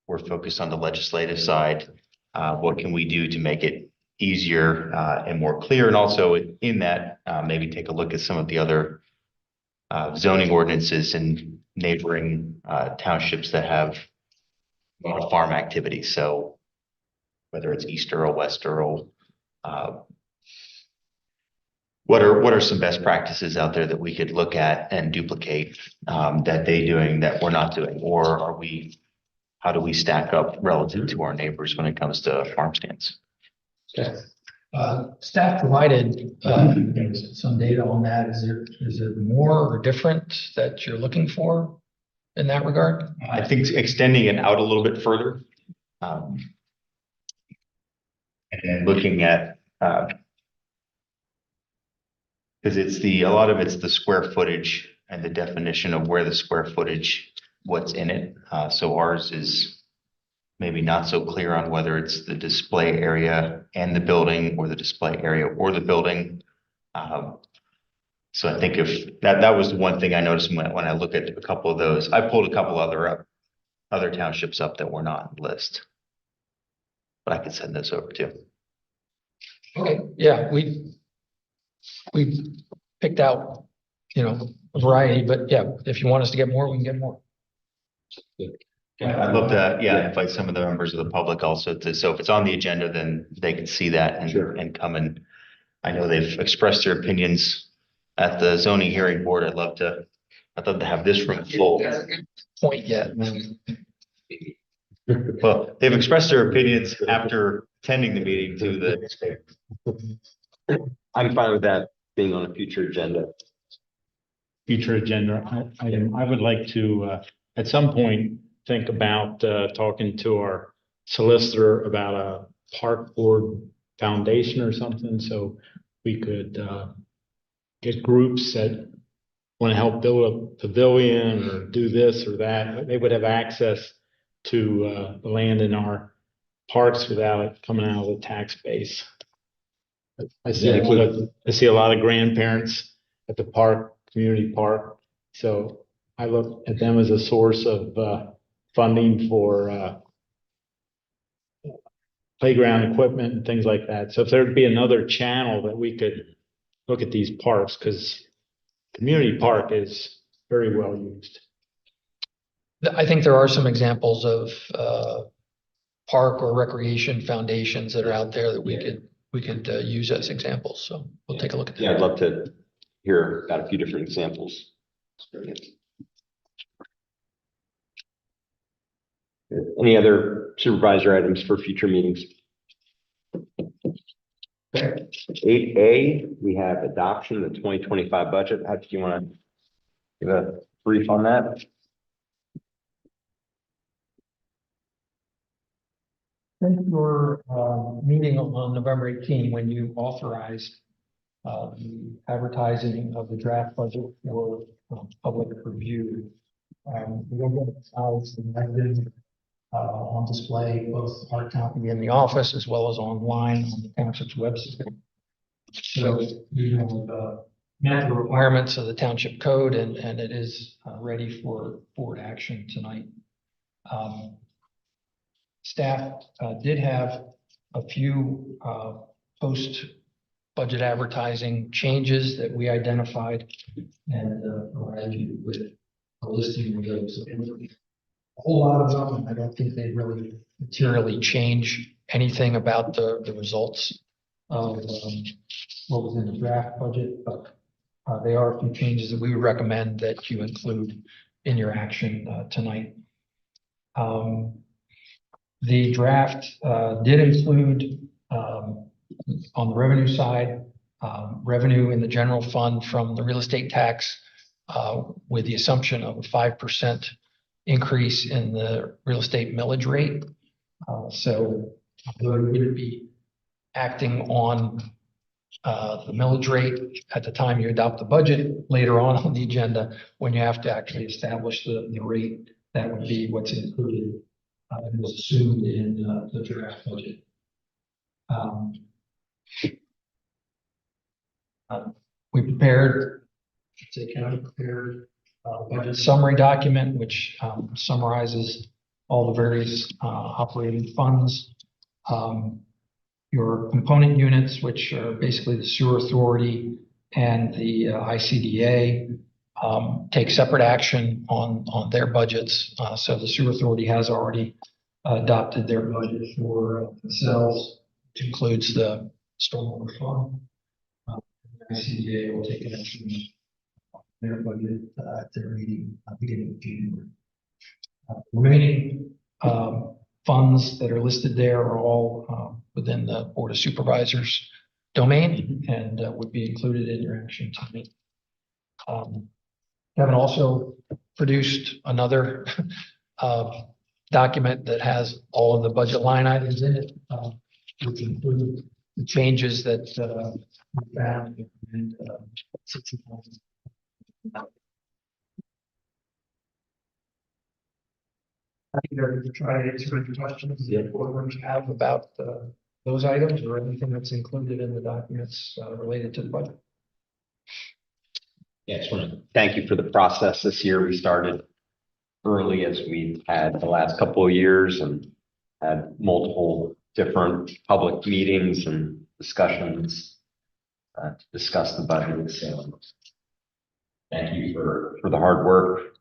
We're focused on the legislative side. What can we do to make it easier, and more clear? And also in that, maybe take a look at some of the other, zoning ordinances in neighboring, townships that have a lot of farm activity. So whether it's East Earl, West Earl, what are some best practices out there that we could look at and duplicate, that they doing that we're not doing? Or how do we stack up relative to our neighbors when it comes to farm stands? Staff provided some data on that. Is there more or different that you're looking for in that regard? I think extending it out a little bit further. And looking at, because a lot of it's the square footage and the definition of where the square footage, what's in it. So ours is maybe not so clear on whether it's the display area and the building, or the display area or the building. So I think if that was the one thing I noticed when I look at a couple of those. I pulled a couple other townships up that were not on the list, but I could send those over too. Okay, yeah, we picked out, a variety, but yeah, if you want us to get more, we can get more. I'd love to, invite some of the members of the public also so if it's on the agenda, then they can see that and come and, I know they've expressed their opinions at the zoning hearing board. I'd love to have this room full. Point yet. Well, they've expressed their opinions after attending the meeting to I'm fine with that being on a future agenda. Future agenda item. I would like to, at some point, think about, talking to our solicitor about a park board foundation or something, so we could, get groups that want to help build a pavilion or do this or that. They would have access to, the land in our parks without it coming out of the tax base. I see a lot of grandparents at the park, community park. So I look at them as a source of, funding for, playground equipment and things like that. So if there'd be another channel that we could look at these parks, because community park is very well used. I think there are some examples of park or recreation foundations that are out there that we could use as examples. So we'll take a look at that. Yeah, I'd love to hear about a few different examples. Any other supervisor items for future meetings? 8A, we have adoption of the 2025 budget. How do you want to give a brief on that? Since your meeting on November 18, when you authorized the advertising of the draft budget for public review, we will get the negative on display, both hard copy in the office as well as online on the township's website. So we have met the requirements of the township code, and it is ready for board action tonight. Staff did have a few post-budget advertising changes that we identified and provided you with a listing of those. A whole lot of them, I don't think they really materially change anything about the results of what was in the draft budget, but there are a few changes that we would recommend that you include in your action tonight. The draft did include on the revenue side, revenue in the general fund from the real estate tax with the assumption of a 5% increase in the real estate millage rate. So we would be acting on the millage rate at the time you adopt the budget. Later on the agenda, when you have to actually establish the rate, that would be what's included and was assumed in the draft budget. We prepared, budget summary document, which summarizes all the various operating funds. Your component units, which are basically the sewer authority and the ICDA, take separate action on their budgets. So the sewer authority has already adopted their budget for themselves, which includes the stormwater fund. ICDA will take action on their budget at their meeting beginning of January. Remaining funds that are listed there are all within the Board of Supervisors domain and would be included in your action tonight. Kevin also produced another document that has all of the budget line items in it, which include the changes that we found and I'm here to try to answer any questions that board members have about those items or anything that's included in the documents related to the budget. Yeah, I just want to thank you for the process this year. We started early as we had the last couple of years and had multiple different public meetings and discussions to discuss the budget. So thank you for the hard work,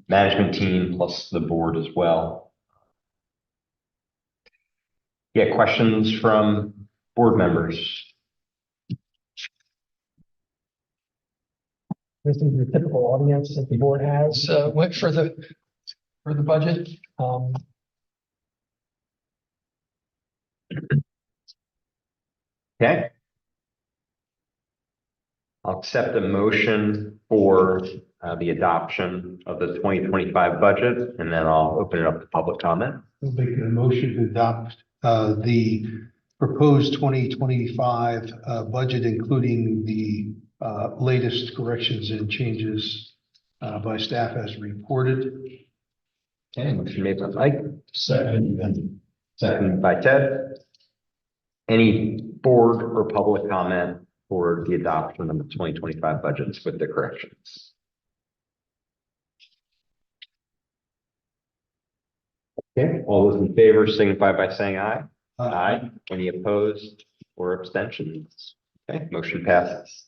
management team, plus the board as well. Yeah, questions from board members? This is the typical audience that the board has for the budget. Okay. I'll accept a motion for the adoption of the 2025 budget, and then I'll open it up to public comment. We'll make a motion to adopt the proposed 2025 budget, including the latest corrections and changes by staff as reported. Okay, motion made by Mike. Second by Ted. Any board or public comment for the adoption of the 2025 budgets with the corrections? Okay, all those in favor signify by saying aye. Aye. Any opposed or abstentions? Okay, motion passes.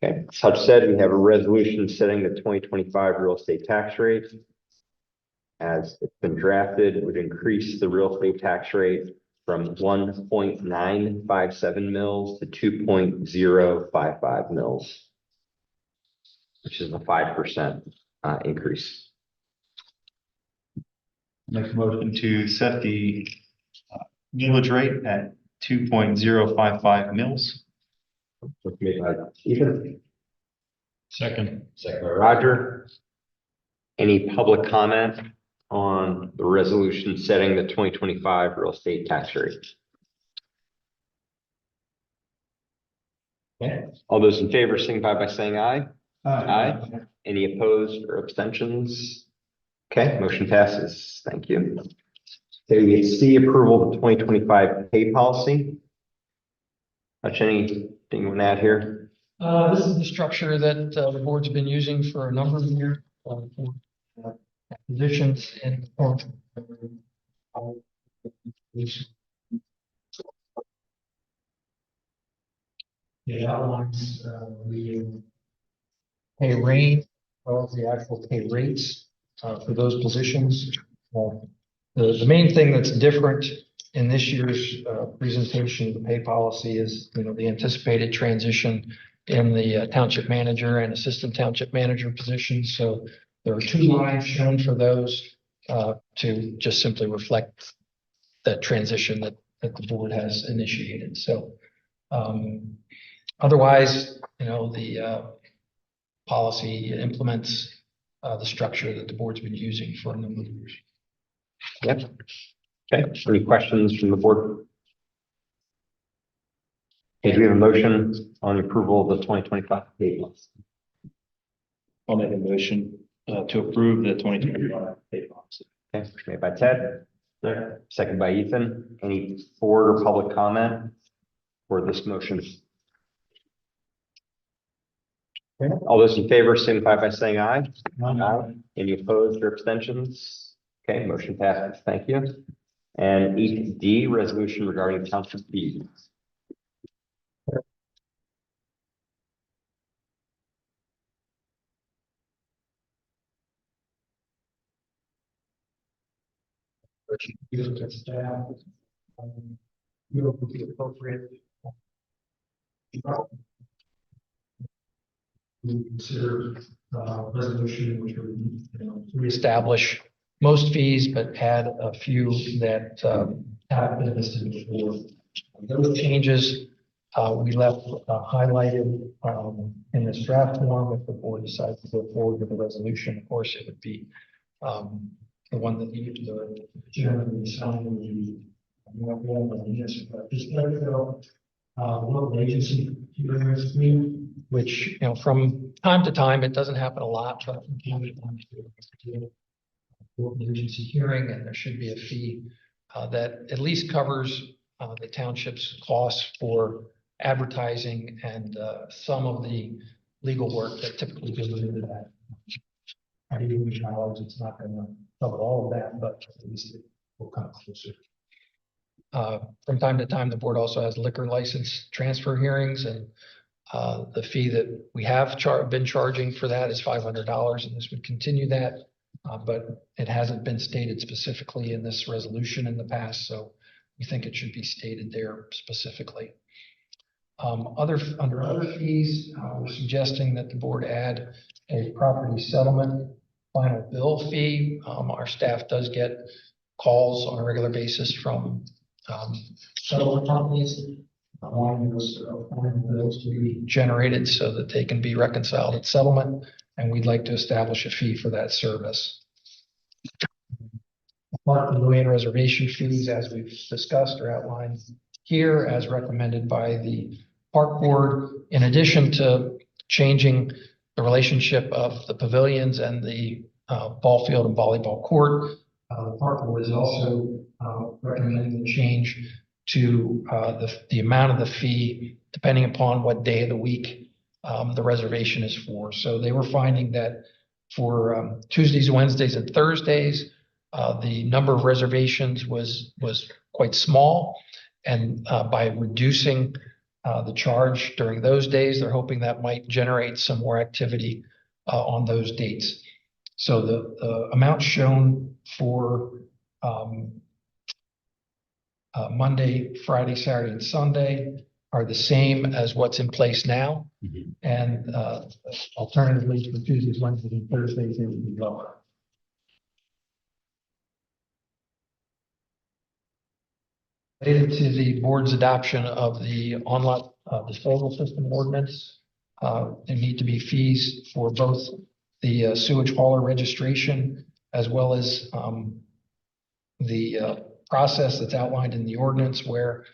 Okay, such said, we have a resolution setting the 2025 real estate tax rate. As it's been drafted, it would increase the real estate tax rate from 1.957 mils to 2.055 mils, which is a 5% increase. Make a motion to set the millage rate at 2.055 mils. Made by Ethan. Second. Second by Roger. Any public comment on the resolution setting the 2025 real estate tax rate? Okay, all those in favor signify by saying aye. Aye. Any opposed or abstentions? Okay, motion passes. Thank you. Okay, we see approval of the 2025 pay policy. Much anything you want to add here? This is the structure that the board's been using for a number of years for positions in it outlines the pay range, as well as the actual pay rates for those positions. The main thing that's different in this year's presentation of the pay policy is, the anticipated transition in the township manager and assistant township manager positions. So there are 2 lines shown for those to just simply reflect that transition that the board has initiated. So otherwise, the policy implements the structure that the board's been using for a number of years. Yep. Okay, any questions from the board? Okay, do we have a motion on the approval of the 2025 pay plans? I'll make a motion to approve the 2025 pay policy. Okay, motion made by Ted, second by Ethan. Any board or public comment for this motion? Okay, all those in favor signify by saying aye. Aye. Any opposed or abstentions? Okay, motion passes. Thank you. And 8D, resolution regarding township fees. Would be appropriate. We consider resolution which would reestablish most fees, but add a few that have been listed before. Those changes we left highlighted in this draft form. If the board decides to go forward with the resolution, of course, it would be the one that you the chairman sign would be local agency hearings, which, from time to time, it doesn't happen a lot, but from time to time, local agency hearing, and there should be a fee that at least covers the township's costs for advertising and some of the legal work that typically goes into that. I do acknowledge it's not going to cover all of that, but at least it will come closer. From time to time, the board also has liquor license transfer hearings, and the fee that we have been charging for that is $500, and this would continue that, but it hasn't been stated specifically in this resolution in the past, so we think it should be stated there specifically. Under other fees, we're suggesting that the board add a property settlement final bill fee. Our staff does get calls on a regular basis from settlement companies wanting those bills to be generated so that they can be reconciled at settlement, and we'd like to establish a fee for that service. Park pavilion reservation fees, as we've discussed, are outlined here as recommended by the park board. In addition to changing the relationship of the pavilions and the ball field and volleyball court, the park board is also recommending the change to the amount of the fee, depending upon what day of the week the reservation is for. So they were finding that for Tuesdays, Wednesdays, and Thursdays, the number of reservations was quite small. And by reducing the charge during those days, they're hoping that might generate some more activity on those dates. So the amount shown for Monday, Friday, Saturday, and Sunday are the same as what's in place now. Mm-hmm. And alternatively, for Tuesdays, Wednesdays, and Thursdays, it would be lower. Related to the board's adoption of the on-lot disposal system ordinance, there need to be fees for both the sewage hauler registration as well as the process that's outlined in the ordinance, where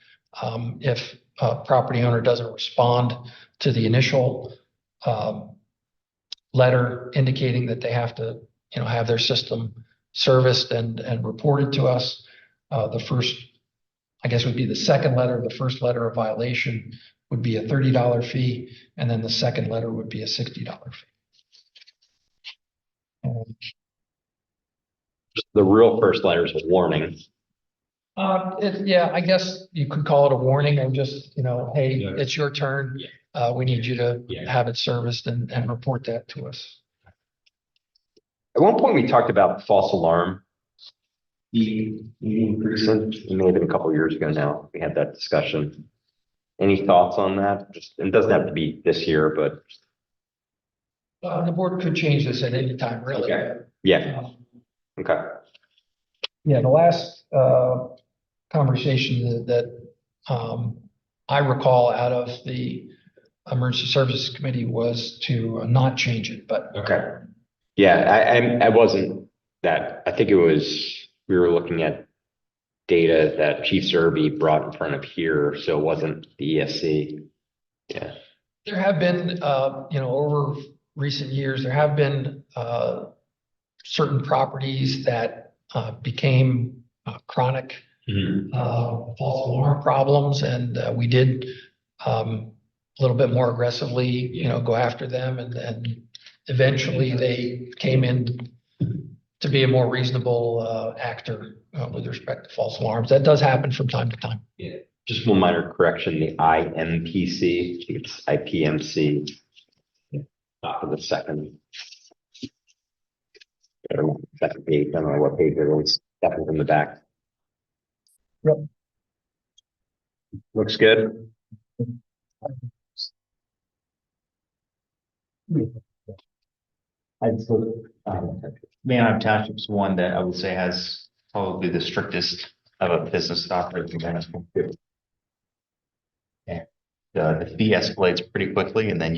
if a property owner doesn't respond to the initial letter indicating that they have to, have their system serviced and reported to us, the first, I guess, would be the second letter. The first letter of violation would be a $30 fee, and then the second letter would be a $60 fee. The real first letter is a warning. Yeah, I guess you could call it a warning, or just, hey, Yeah. it's your turn. We need you to have it serviced and report that to us. At one point, we talked about false alarm. The precinct, it may have been a couple of years ago now, we had that discussion. Any thoughts on that? It doesn't have to be this year, but. The board could change this at any time, really. Okay. Yeah. Okay. Yeah, the last conversation that I recall out of the Emergency Services Committee was to not change it, but Okay. Yeah, I wasn't that, I think it was, we were looking at data that Chief Zerby brought in front of here, so it wasn't the ESC. Yeah. There have been, over recent years, there have been certain properties that became chronic false alarm problems, and we did a little bit more aggressively, go after them, and eventually they came in to be a more reasonable actor with respect to false alarms. That does happen from time to time. Yeah. Just one minor correction, the IMPC, I think it's IPMC. Top of the second. I don't know, second page, I don't know what page it was, definitely from the back. Yep. Looks good. Manheim Township's one that I would say has probably the strictest of a business operating management. And the fee escalates pretty quickly, and then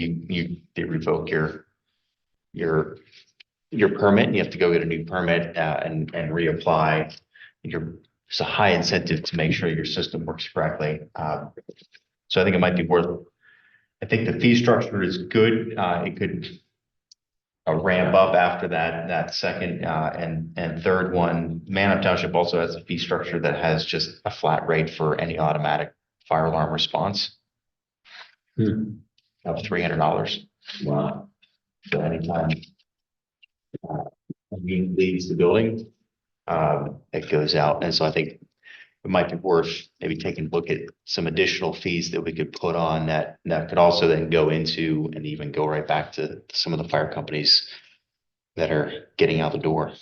they revoke your permit, and you have to go get a new permit and reapply. It's a high incentive to make sure your system works correctly. So I think it might be worth. I think the fee structure is good. It could ramp up after that second and third one. Manheim Township also has a fee structure that has just a flat rate for any automatic fire alarm response of $300. Wow. So anytime a unit leaves the building, it goes out. And so I think it might be worth maybe taking a look at some additional fees that we could put on that could also then go into and even go right back to some of the fire companies that are getting out the door.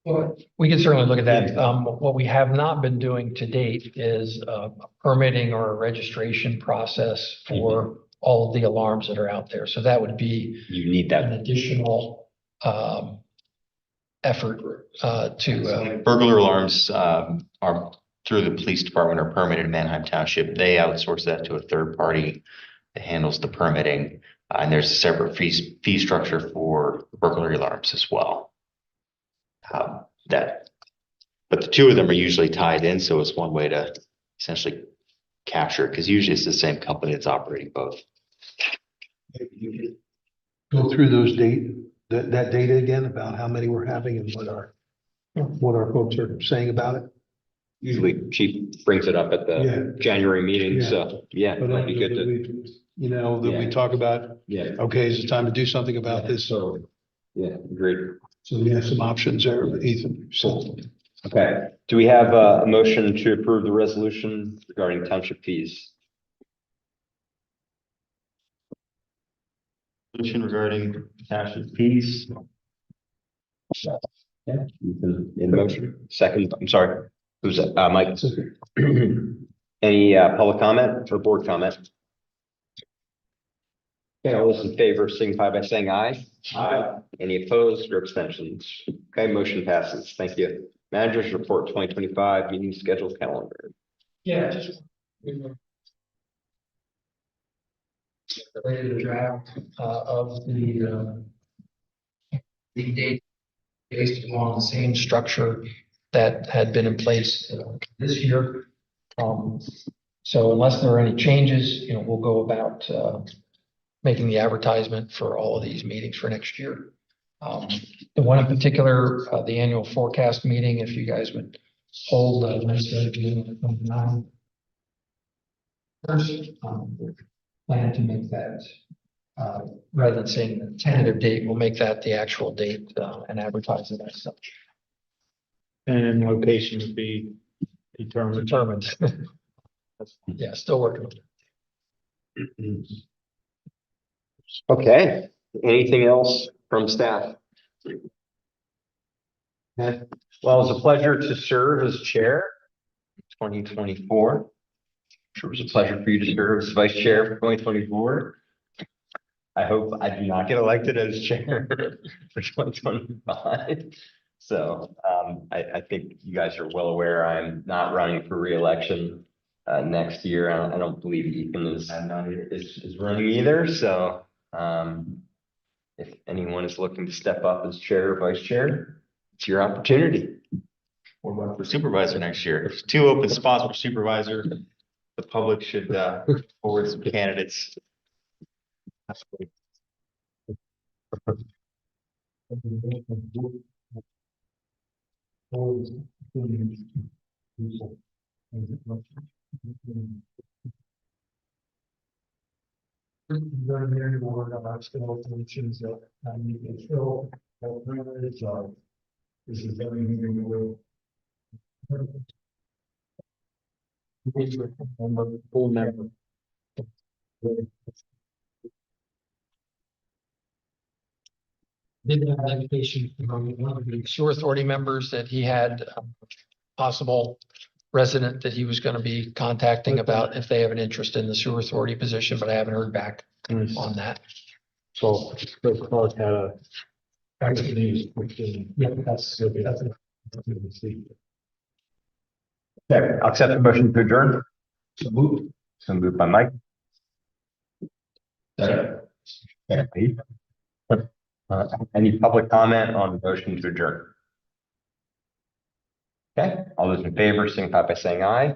Well, we can certainly look at that. What we have not been doing to date is a permitting or a registration process for all of the alarms that are out there. So that would be You need an that. additional effort to. Burglar alarms are through the police department are permitted in Manheim Township. They outsource that to a third party that handles the permitting. And there's a separate fee structure for burglary alarms as well. But the two of them are usually tied in, so it's one way to essentially capture it, because usually it's the same company that's operating both. Go through that data again about how many we're having and what our folks are saying about it. Usually Chief brings it up at the January meeting, so yeah, it But might be good to. that we talk about, Yeah. okay, is it time to do something about this? So, yeah, agreed. So we have some options there, Ethan. So Okay, do we have a motion to approve the resolution regarding township fees? Motion regarding township fees. Yeah. In the motion, second, I'm sorry, who's that? Mike? Any public comment or board comment? Okay, all those in favor signify by saying aye. Aye. Any opposed or abstentions? Okay, motion passes. Thank you. Managers report 2025 meeting schedule calendar. Yeah, just. Related draft of the date based upon the same structure that had been in place this year. So unless there are any changes, we'll go about making the advertisement for all of these meetings for next year. The one in particular, the annual forecast meeting, if you guys would hold Wednesday, June 29th. First, plan to make that, rather than saying the tentative date, we'll make that the actual date and advertise it as such. And location would be determined. Yeah, still working. Okay, anything else from staff? Okay. Well, it was a pleasure to serve as chair 2024. Sure, it was a pleasure for you to serve as vice chair for 2024. I hope I do not get elected as chair for 2025. So I think you guys are well aware I'm not running for re-election next year. I don't believe Ethan is running either. So If anyone is looking to step up as chair or vice chair, it's your opportunity. What about for supervisor next year? There's 2 open spots for supervisor. The public should forward some candidates. Full member. Did have an indication from one of the sewer authority members that he had a possible resident that he was going to be contacting about if they have an interest in the sewer authority position, but I haven't heard back on that. So Chris Clark had a. Yeah, that's. Okay, I'll accept the motion to adjourn. So moved. So moved by Mike. Second, Pete. Any public comment on the motion to adjourn? Okay, all those in favor, signify by saying aye.